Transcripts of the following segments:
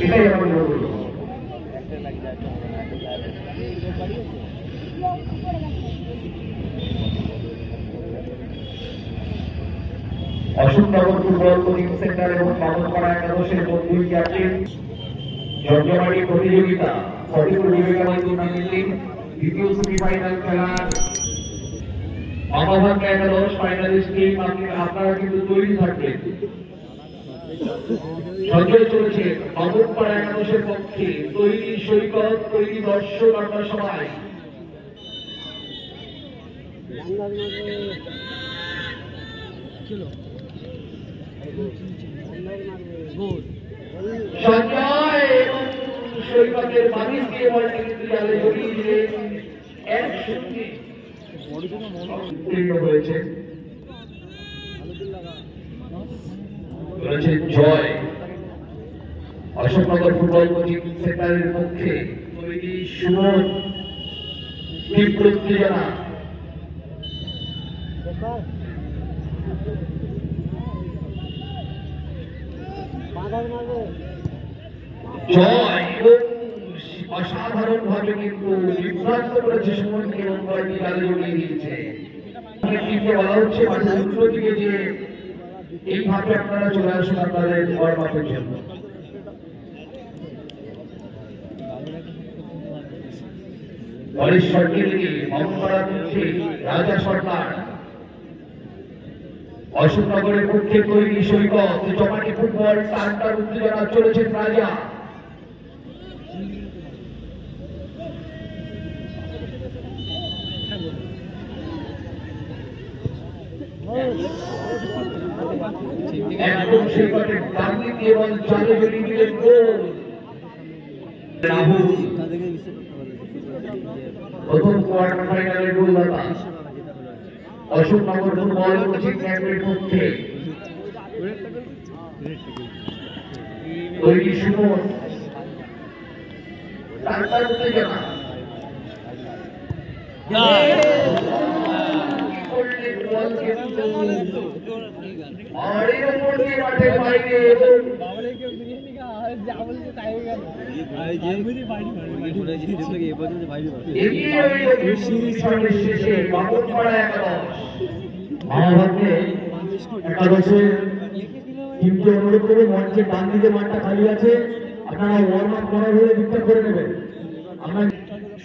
এটাই আমার বলবো। অশোকনগর ফুটবল কোচিং সেন্টার এবং বামনপাড়া একাদশের বন্ধুই ক্যাপ্টেন জমজমাটি প্রতিযোগিতা ফটিপুর বিবেকানন্দ টুর্নামেন্টে দ্বিতীয় সেমিফাইনাল খেলার মামাভাঙ্গা একাদশ ফাইনালিস্ট টিম আপনারা কিন্তু তৈরি থাকবেন। সঞ্জয় চলেছে বামনপাড়া একাদশের পক্ষে তৈরি সৈকত, তৈরি দর্শক, আপনারা সবাই সঞ্জয় এবং সৈকতের বাণিজ্য দিয়ে বলটা কিন্তু জালে জড়িয়ে দিয়ে একসঙ্গে উত্তীর্ণ হয়েছে জয়। অশোকনগর ফুটবল কোচিং সেন্টারের পক্ষে তৈরি সুমন, তীব্র উত্তেজনা জয় এবং অসাধারণ ভাবে কিন্তু বিভ্রান্ত করেছে সুমনকে এবং বলটি জালে জড়িয়ে দিয়েছে। টিমকে বলা হচ্ছে মাঠের উল্টো দিকে যে এইভাবে আপনারা চলে আসুন আপনাদের ওয়ার্ম আপের জন্য। রাজা সরকার অশোকনগরের পক্ষে তৈরি সৈকত, জমাটি ফুটবল টানটার উত্তেজনা চলেছেন রাজা। একদম সৈকতের ডান্ডি দিয়ে বল জালে জড়িয়ে দিলেন গোল। রাহুল প্রথম কোয়ার্টার ফাইনালের গোলদাতা অশোকনগর ফুটবল কোচিং ক্যাম্পের পক্ষে তৈরি সুমন, টানটার উত্তেজনা কিন্তু অনুরোধ করে মঞ্চে ডান দিকে মাঠটা খালি আছে, আপনারা ওয়ার্ম আপ করার হলে দিকটা করে নেবেন। আমরা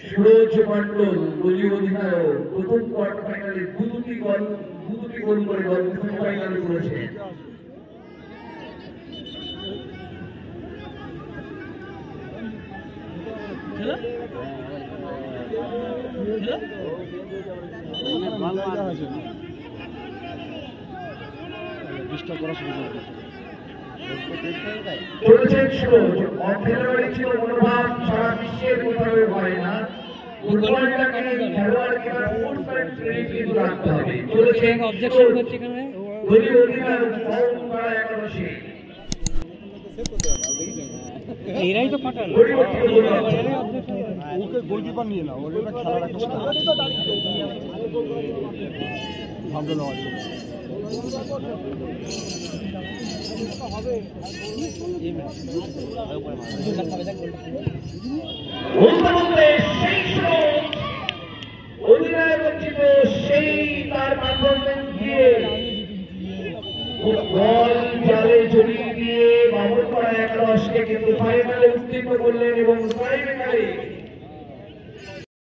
সুরজ মন্ডল দলীয় অধিনায়ক প্রথম কোয়ার্টার ফাইনালে দুটি গোল করে ফাইনালে করেছে। চলেছেন সুরজ, খেলোয়াড়ি ছিল মনোভাব সারা বিশ্বের কোথাও হয় না। ফুটবলটাকে খেলোয়াড়কে কিন্তু রাখতে হবে। চলেছেন দলীয় অধিনায়ক বামনপাড়া একাদশে। এরাই তো পাঠালো ওকে গোলকিপার নিয়ে না, ওর এটা খেলার একটা ভাবতে দেওয়া সেই তার পারফরমেন্স দিয়ে বল জালে জড়িয়ে দিয়ে বামনপাড়া একাদশকে কিন্তু ফাইনালে উত্তীর্ণ করলেন এবং ফাইনালে